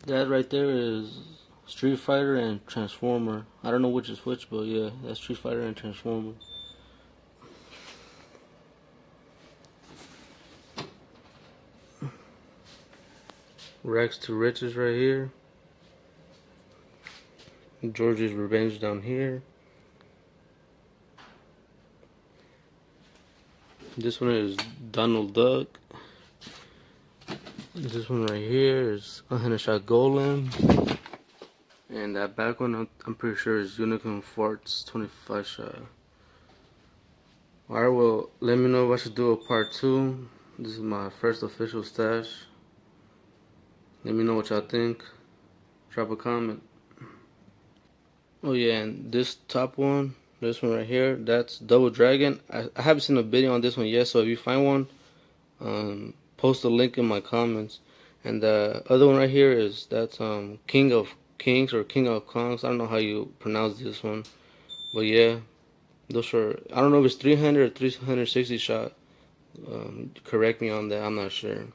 That right there is Street Fighter and Transformer. I don't know which is which, but yeah, that's Street Fighter and Transformer. Rags to Riches right here. George's Revenge down here. This one is Donald Duck. This one right here is 100 Shot Golem. And that back one, I'm pretty sure is Unicorn Farts 25 Shot. Alright, well, let me know if I should do a part 2. This is my first official stash. Let me know what y'all think. Drop a comment. Oh yeah, and this top one, this one right here, that's Double Dragon. I haven't seen a video on this one yet, so if you find one, post a link in my comments. And the other one right here is that's King of Kings or King of Kongs. I don't know how you pronounce this one, but yeah, those are, I don't know if it's 300 or 360 shot. Correct me on that, I'm not sure.